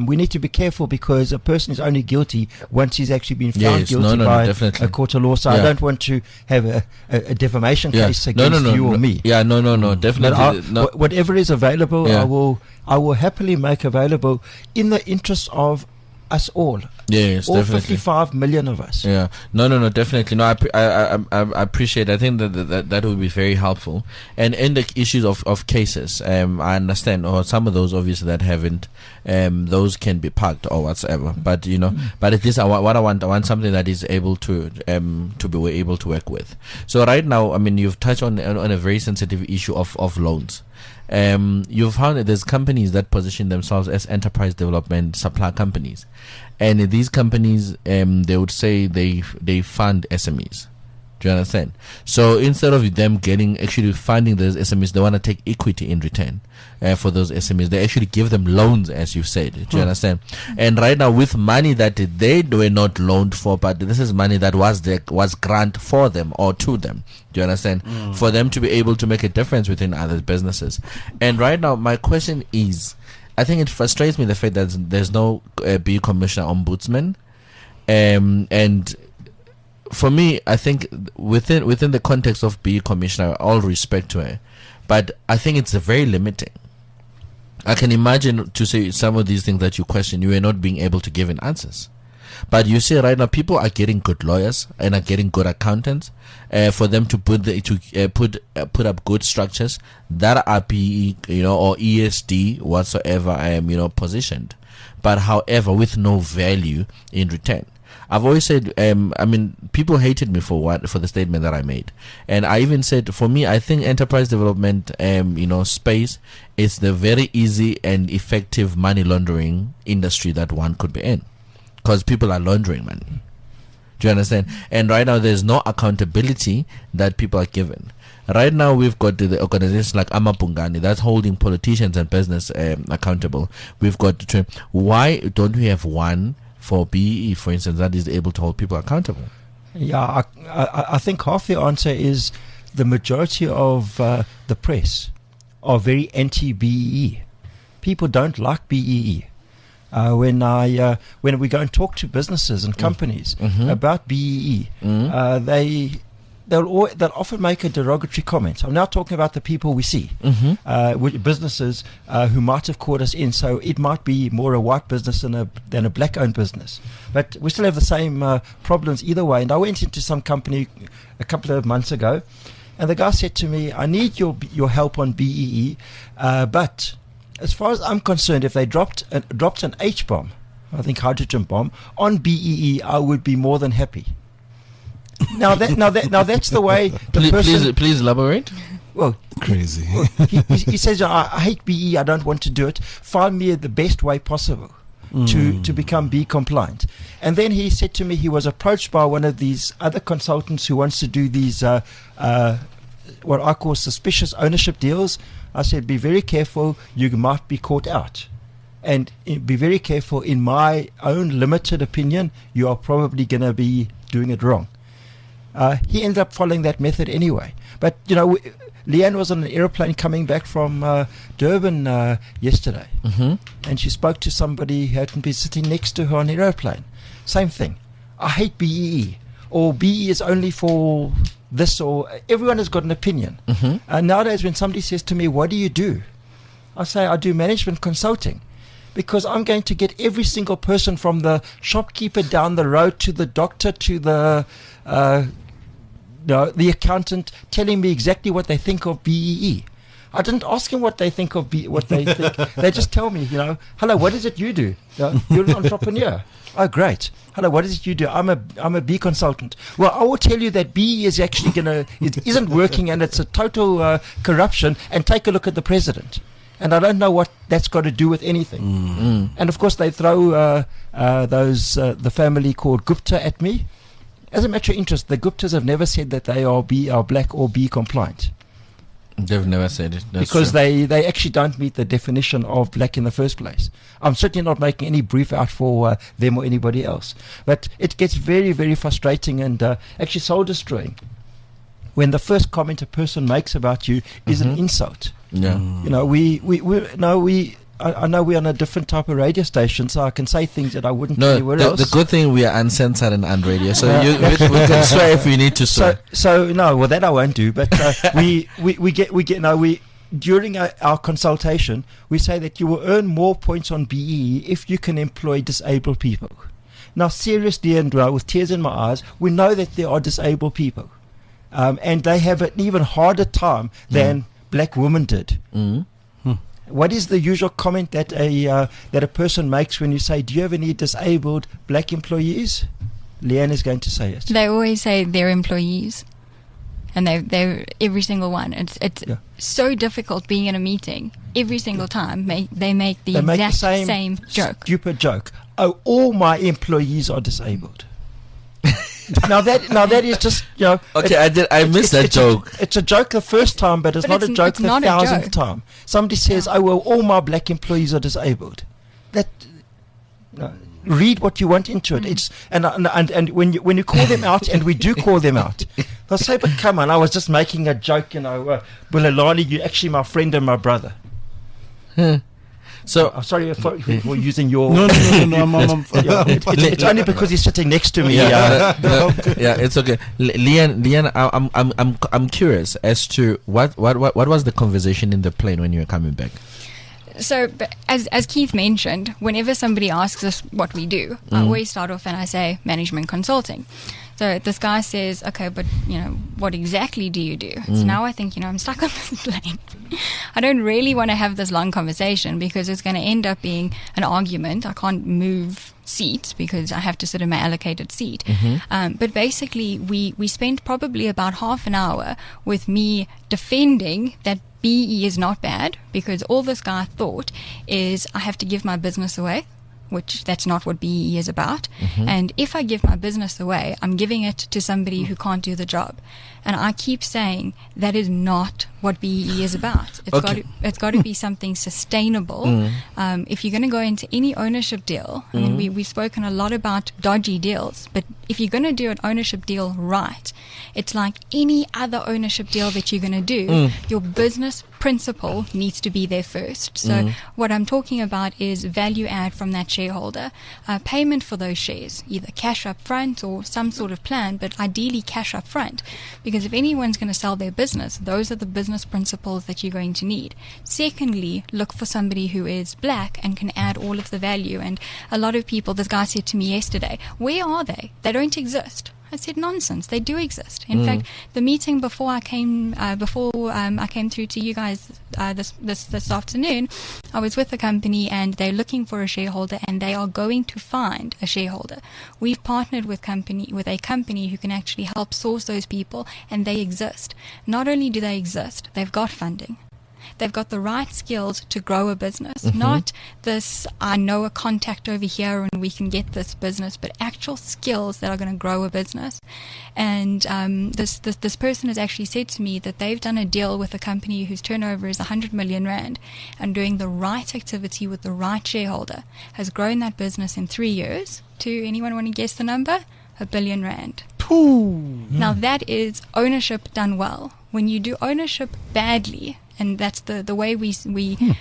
we need to be careful because a person is only guilty once he's actually been found guilty by a court of law. So I don't want to have a defamation case against you or me. Yeah, no, definitely. Whatever is available, I will happily make available in the interest of us all. Yes, all definitely. 55 million of us. Yeah, no, definitely. No, I appreciate. I think that would be very helpful. And in the issues of cases, I understand, or some of those obviously that haven't, those can be parked or whatsoever. But but at least I want something that is able to be able to work with. So right now, I mean, you've touched on a very sensitive issue of loans. You've found that there's companies that position themselves as enterprise development supply companies, and these companies they would say they fund SMEs. Do you understand? So instead of them actually funding those SMEs, they want to take equity in return for those SMEs. They actually give them loans, as you said. Do you understand? And right now, with money that they were not loaned for, but this is money that was grant for them or to them. Do you understand? For them to be able to make a difference within other businesses. And right now, my question is, I think it frustrates me the fact that there's no BEE Commissioner Ombudsman, and for me, I think within the context of BEE Commissioner, all respect to her, but I think it's very limiting. I can imagine to say some of these things that you question, you are not being able to give in answers. But you see, right now, people are getting good lawyers and are getting good accountants for them to put up good structures that are BEE, or ESD whatsoever, positioned, but however with no value in return. I've always said, people hated me for the statement that I made, and I even said, for me, I think enterprise development, space is the very easy and effective money laundering industry that one could be in, because people are laundering money. Do you understand? And right now, there's no accountability that people are given. Right now, we've got the organizations like Amapungani that's holding politicians and business accountable. We've got why don't we have one for BEE, for instance, that is able to hold people accountable? Yeah, I think half the answer is the majority of the press are very anti-BEE. People don't like BEE. When we go and talk to businesses and companies about BEE, they'll often make a derogatory comment. I'm now talking about the people we see, businesses who might have called us in. So it might be more a white business than a black-owned business. But we still have the same problems either way. And I went into some company a couple of months ago, and the guy said to me, I need your help on BEE, but as far as I'm concerned, if they dropped an H-bomb, I think hydrogen bomb, on BEE, I would be more than happy. Now that's the way the person. Please elaborate. Well, crazy. he says, I hate BEE. I don't want to do it. Find me the best way possible to become BEE compliant. And then he said to me he was approached by one of these other consultants who wants to do these what I call suspicious ownership deals. I said, be very careful. You might be caught out. And be very careful. In my own limited opinion, you are probably going to be doing it wrong. He ended up following that method anyway. But, Leanne was on an aeroplane coming back from Durban yesterday. And she spoke to somebody who happened to be sitting next to her on the aeroplane. Same thing. I hate BEE. Or BEE is only for this, or everyone has got an opinion. And nowadays when somebody says to me, what do you do? I say, I do management consulting. Because I'm going to get every single person from the shopkeeper down the road to the doctor to the the accountant telling me exactly what they think of BEE. I didn't ask him what they think of what they think. They just tell me, hello, what is it you do? You're an entrepreneur. Oh, great. Hello, what is it you do? I'm a B consultant. Well, I will tell you that B is actually it isn't working, and it's a total corruption. And take a look at the president. And I don't know what that's got to do with anything. And of course, they throw the family called Gupta at me. As a matter of interest, the Guptas have never said that they are black or B compliant. They've never said it. That's because true. they actually don't meet the definition of black in the first place. I'm certainly not making any brief out for them or anybody else. But it gets very, very frustrating and actually soul destroying when the first comment a person makes about you is an insult. Yeah. I know we're on a different type of radio station, so I can say things that I wouldn't No, anywhere else. the good thing we are uncensored and unradio, so we can swear if we need to swear. So no, well that I won't do. But during our consultation, we say that you will earn more points on BEE if you can employ disabled people. Now, seriously, and with tears in my eyes, we know that there are disabled people, and they have an even harder time than black women did. What is the usual comment that a person makes when you say, do you have any disabled black employees? Leanne is going to say it. They always say they're employees. And they're every single one. It's so difficult being in a meeting. Every single time they make the exact same joke. Stupid joke. Oh, all my employees are disabled. Now that is just Okay, I missed that joke. It's a joke the first time, but it's not a joke the 1,000th time. Somebody says, "Oh well, all my black employees are disabled." Read what you want into it. It's and when you call them out, and we do call them out, they'll say, "But come on, I was just making a joke, Bulelani, you're actually my friend and my brother." So sorry for using your. No. It's only because he's sitting next to me. Yeah, it's okay. Leanne, I'm curious as to what was the conversation in the plane when you were coming back. So, as Keith mentioned, whenever somebody asks us what we do, I always start off and I say management consulting. So this guy says, okay, but what exactly do you do? So now I think, I'm stuck on this plane. I don't really want to have this long conversation because it's going to end up being an argument. I can't move seats because I have to sit in my allocated seat. But basically, we spent probably about half an hour with me defending that BE is not bad, because all this guy thought is I have to give my business away, which that's not what BE is about. And if I give my business away, I'm giving it to somebody who can't do the job. And I keep saying that is not what BE is about. It's got to be something sustainable. If you're going to go into any ownership deal, I mean, we've spoken a lot about dodgy deals, but if you're going to do an ownership deal right, it's like any other ownership deal that you're going to do, your business principle needs to be there first. So what I'm talking about is value add from that shareholder, payment for those shares, either cash up front or some sort of plan, but ideally cash up front. Because if anyone's going to sell their business, those are the business principles that you're going to need. Secondly, look for somebody who is black and can add all of the value. And a lot of people, this guy said to me yesterday, where are they? They don't exist. I said, nonsense. They do exist. In fact, the meeting before I came through to you guys this afternoon, I was with the company and they're looking for a shareholder and they are going to find a shareholder. We've partnered with a company who can actually help source those people, and they exist. Not only do they exist, they've got funding. They've got the right skills to grow a business. Not this, I know a contact over here and we can get this business, but actual skills that are going to grow a business. And this person has actually said to me that they've done a deal with a company whose turnover is 100 million rand, and doing the right activity with the right shareholder has grown that business in 3 years to, anyone want to guess the number? 1 billion rand. Now that is ownership done well. When you do ownership badly, and that's the way we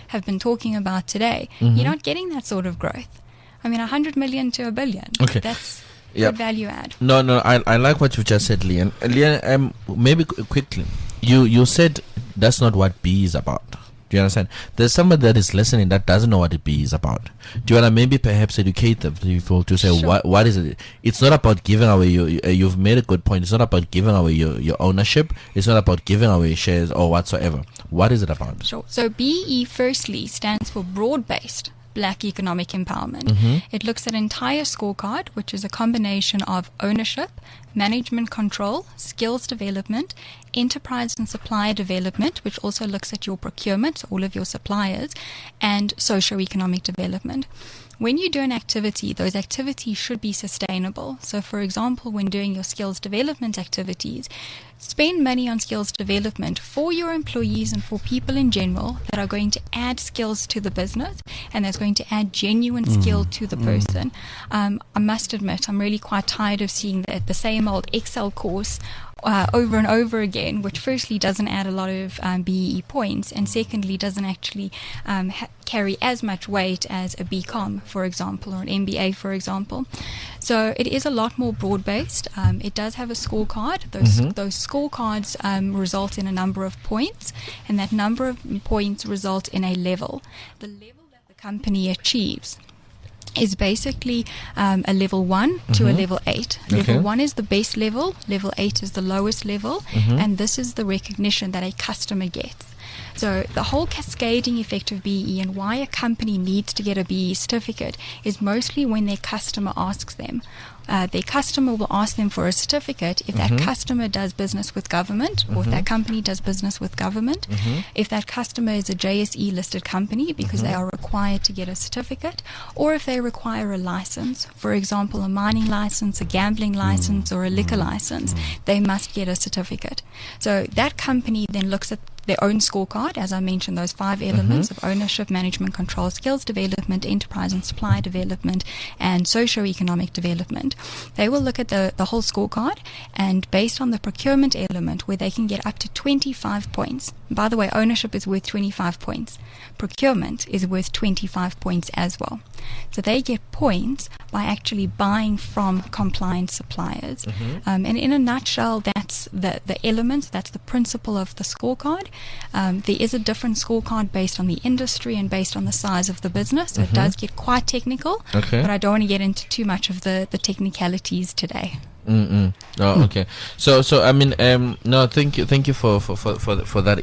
have been talking about today, you're not getting that sort of growth. I mean, 100 million to 1 billion. Okay. That's good value add. No, I like what you just said, Leanne. Leanne, maybe quickly, you said that's not what B is about. Do you understand? There's somebody that is listening that doesn't know what a BEE is about. Do you want to maybe perhaps educate the people to say, Sure. what is it? It's not about giving away you've made a good point. It's not about giving away your ownership. It's not about giving away shares or whatsoever. What is it about? Sure. So BEE firstly stands for broad-based Black economic empowerment. It looks at an entire scorecard, which is a combination of ownership, management control, skills development, enterprise and supplier development, which also looks at your procurement, so all of your suppliers, and socio-economic development. When you do an activity, those activities should be sustainable. So, for example, when doing your skills development activities, spend money on skills development for your employees and for people in general that are going to add skills to the business and that's going to add genuine skill to the person. I must admit, I'm really quite tired of seeing the same old Excel course over and over again, which firstly doesn't add a lot of BEE points, and secondly doesn't actually carry as much weight as a BCom, for example, or an MBA, for example. So it is a lot more broad-based. It does have a scorecard. Those scorecards result in a number of points, and that number of points result in a level. The level that the company achieves is basically a level 1 to a level 8. Level 1 is the best level, level 8 is the lowest level, and this is the recognition that a customer gets. So the whole cascading effect of BEE and why a company needs to get a BEE certificate is mostly when their customer asks them. Their customer will ask them for a certificate if that customer does business with government, or if that company does business with government, if that customer is a JSE listed company because they are required to get a certificate, or if they require a license, for example a mining license, a gambling license, or a liquor license, they must get a certificate. So that company then looks at their own scorecard, as I mentioned, those 5 elements of ownership, management control, skills development, enterprise and supply development, and socio-economic development. They will look at the whole scorecard, and based on the procurement element, where they can get up to 25 points. By the way, ownership is worth 25 points. Procurement is worth 25 points as well. So they get points by actually buying from compliant suppliers. And in a nutshell, that's the elements, that's the principle of the scorecard. There is a different scorecard based on the industry and based on the size of the business. So it does get quite technical, but I don't want to get into too much of the technicalities today. Oh, okay. So I mean, no, thank you for that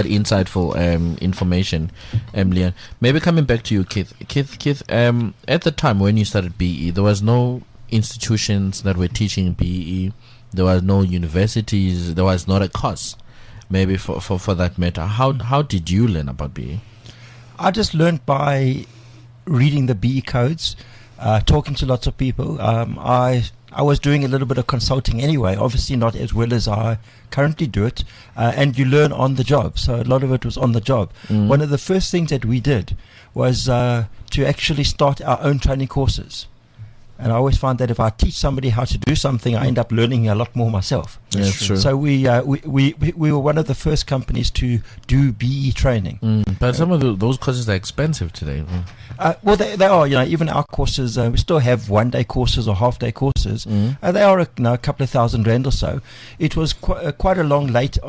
insightful information, Leon. Maybe coming back to you, Keith. Keith, at the time when you started BEE, there was no institutions that were teaching BEE. There was no universities. There was not a course, maybe for that matter. How did you learn about BEE? I just learned by reading the BEE codes, talking to lots of people. I was doing a little bit of consulting anyway, obviously not as well as I currently do it, and you learn on the job. So a lot of it was on the job. One of the first things that we did was to actually start our own training courses. And I always find that if I teach somebody how to do something, I end up learning a lot more myself. Yeah, that's true. So we were one of the first companies to do BEE training. But some of those courses are expensive today. Well, they are. Even our courses, we still have one-day courses or half-day courses. They are a couple of $1,000 or so. It was quite a long later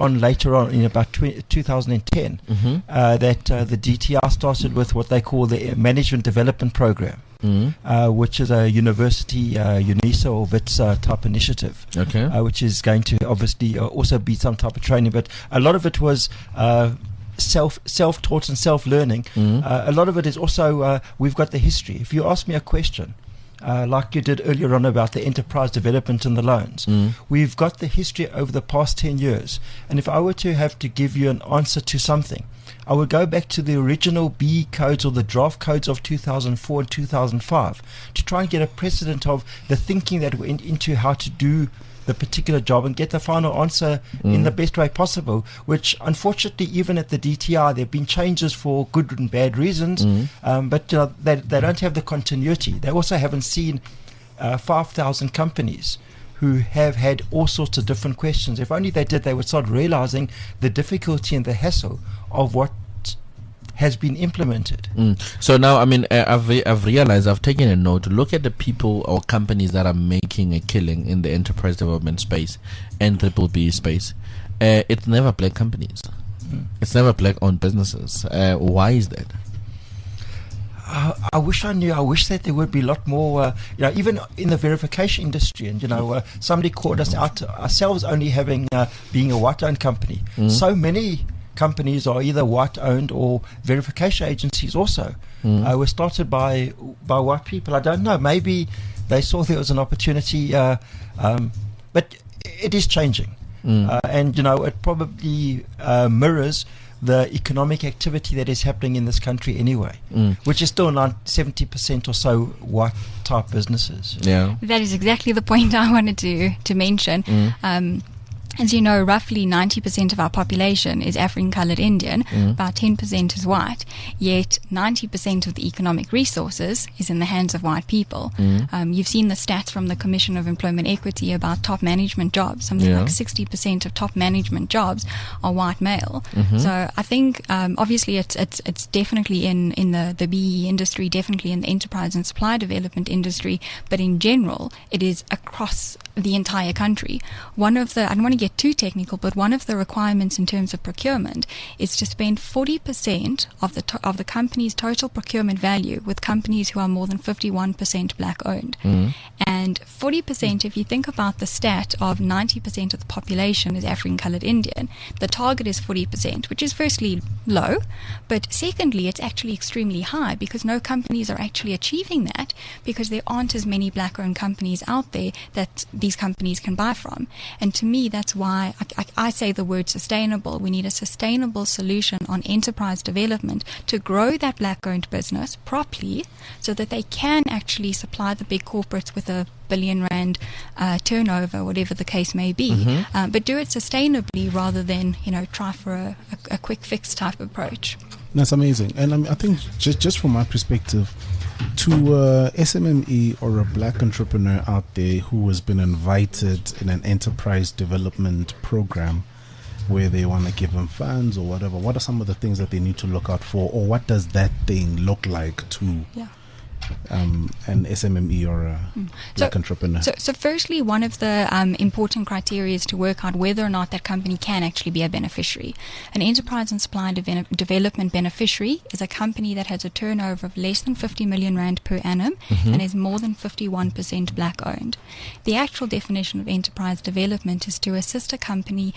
on in about 2010 that the DTR started with what they call the Management Development Program. Which is a university UNISA or WITS type initiative, which is going to obviously also be some type of training, but a lot of it was self-taught and self-learning. A lot of it is also we've got the history. If you ask me a question like you did earlier on about the enterprise development and the loans, we've got the history over the past 10 years, and if I were to have to give you an answer to something, I would go back to the original BEE codes or the draft codes of 2004 and 2005 to try and get a precedent of the thinking that went into how to do the particular job and get the final answer in the best way possible, which unfortunately even at the DTR there have been changes for good and bad reasons, but they don't have the continuity. They also haven't seen 5,000 companies who have had all sorts of different questions. If only they did, they would start realizing the difficulty and the hassle of what has been implemented. So now, I mean, I've realized, I've taken a note. Look at the people or companies that are making a killing in the enterprise development space and BBBEE space. It's never black companies. It's never black-owned businesses. Why is that? I wish I knew. I wish that there would be a lot more, even in the verification industry. And, somebody called us out, ourselves only having, being a white-owned company. So many companies are either white-owned or verification agencies also. Were started by white people. I don't know. Maybe they saw there was an opportunity, but it is changing. And, it probably mirrors the economic activity that is happening in this country anyway, which is still not 70% or so white type businesses. Yeah, that is exactly the point I wanted to mention. As you know, roughly 90% of our population is African-coloured Indian, about 10% is white, yet 90% of the economic resources is in the hands of white people. You've seen the stats from the Commission of Employment Equity about top management jobs. Something like 60% of top management jobs are white male. So I think obviously it's definitely in the BEE industry, definitely in the enterprise and supply development industry, but in general it is across the entire country. I don't want to get too technical, but one of the requirements in terms of procurement is to spend 40% of the company's total procurement value with companies who are more than 51% black owned. And 40%, if you think about the stat of 90% of the population is African coloured Indian, the target is 40%, which is firstly low, but secondly it's actually extremely high because no companies are actually achieving that because there aren't as many black owned companies out there that these companies can buy from. And to me, that's why I say the word sustainable. We need a sustainable solution on enterprise development to grow that black-owned business properly so that they can actually supply the big corporates with a billion rand turnover, whatever the case may be, but do it sustainably rather than, try for a quick fix type approach. That's amazing. And I think just from my perspective, to SMME or a black entrepreneur out there who has been invited in an enterprise development program where they want to give them funds or whatever, what are some of the things that they need to look out for, or what does that thing look like to an SMME or a black entrepreneur? So firstly, one of the important criteria is to work out whether or not that company can actually be a beneficiary. An enterprise and supply development beneficiary is a company that has a turnover of less than 50 million rand per annum and is more than 51% black owned. The actual definition of enterprise development is to assist a company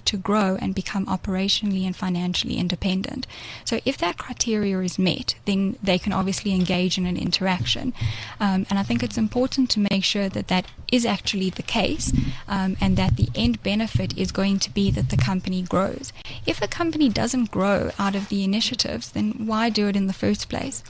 to grow and become operationally and financially independent. So if that criteria is met, then they can obviously engage in an interaction, and I think it's important to make sure that that is actually the case, and that the end benefit is going to be that the company grows. If a company doesn't grow out of the initiatives, then why do it in the first place?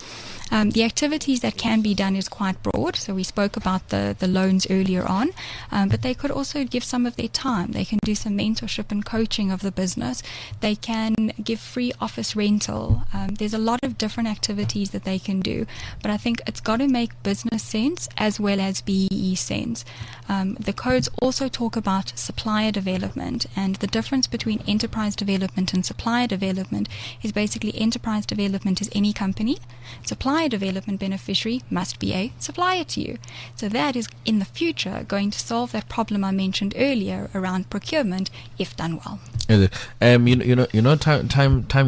The activities that can be done is quite broad. So we spoke about the loans earlier on, but they could also give some of their time. They can do some mentorship and coaching of the business. They can give free office rental. There's a lot of different activities that they can do, but I think it's got to make business sense as well as BEE sense. The codes also talk about supplier development, and the difference between enterprise development and supplier development is basically enterprise development is any company. Supplier development beneficiary must be a supplier to you. So that is in the future going to solve that problem I mentioned earlier around procurement if done well. Time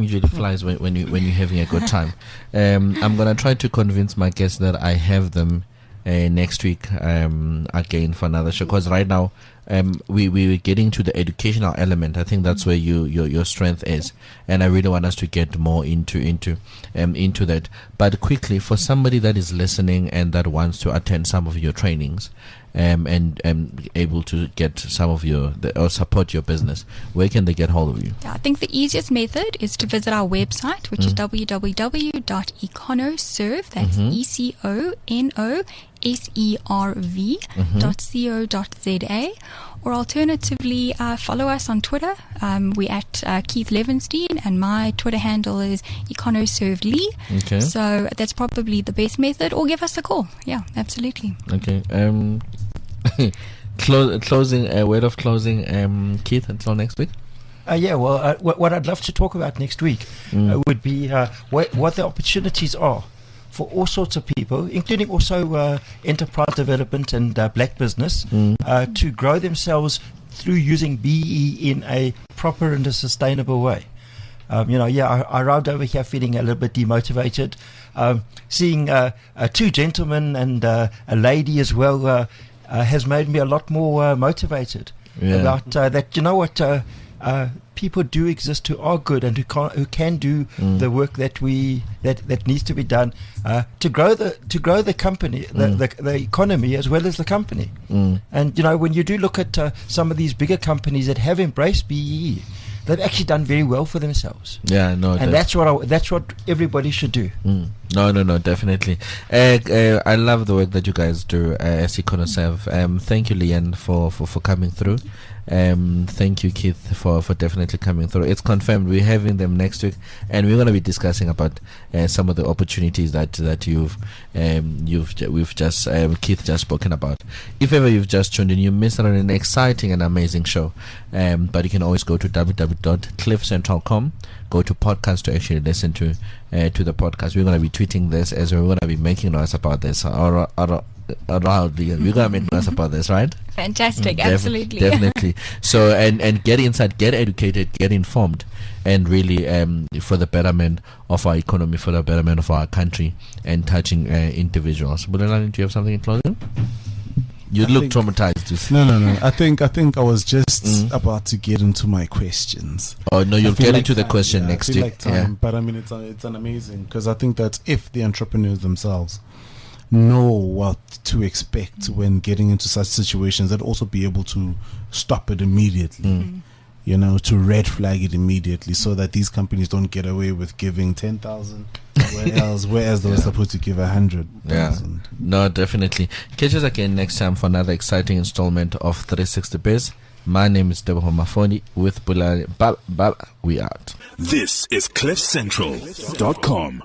usually flies when you're having a good time. I'm gonna try to convince my guests that I have them next week again for another show, because right now we're getting to the educational element. I think that's where your strength is, and I really want us to get more into that. But quickly, for somebody that is listening and that wants to attend some of your trainings and able to get some of or support your business, where can they get hold of you? I think the easiest method is to visit our website, which is www.EconoServ, that's EconoServ.co.za, or alternatively follow us on Twitter. We're at Keith Levenstein, and my Twitter handle is EconoServLee. Okay. So that's probably the best method, or give us a call. Yeah, absolutely. Okay. Closing, word of closing, Keith, until next week. What I'd love to talk about next week would be what the opportunities are for all sorts of people, including also enterprise development and black business, to grow themselves through using BEE in a proper and a sustainable way. I arrived over here feeling a little bit demotivated. Seeing two gentlemen and a lady as well has made me a lot more motivated about that. You know what? People do exist who are good and who can do the work that needs to be done to grow the company, the economy as well as the company. And when you do look at some of these bigger companies that have embraced BEE, they've actually done very well for themselves. Yeah, no, and that's what everybody should do. No, definitely. I love the work that you guys do as EconoServ. Thank you, Leanne, for coming through. Thank you, Keith, for definitely coming through. It's confirmed we're having them next week, and we're going to be discussing about some of the opportunities that we've just Keith just spoken about. If ever you've just tuned in, you missed out on an exciting and amazing show. But you can always go to www.cliffcentral.com, go to podcast to actually listen to the podcast. We're going to be tweeting this as we're going to be making noise about this around. We're going to make noise about this, right? Fantastic, absolutely. Definitely. So, and get inside, get educated, get informed, and really for the betterment of our economy, for the betterment of our country, and touching individuals. Bulelani, do you have something in closing? You look traumatized. No. I think I was just about to get into my questions. Oh no, you'll get into the question next week. But I mean, it's an amazing, because I think that if the entrepreneurs themselves know what to expect when getting into such situations, they'd also be able to stop it immediately. To red flag it immediately, so that these companies don't get away with giving 10,000 whereas they were supposed to give 100,000. No, definitely. Catch us again next time for another exciting installment of 360 Biz. My name is Teboho Mafodi with Bulelani. We out. This is CliffCentral.com.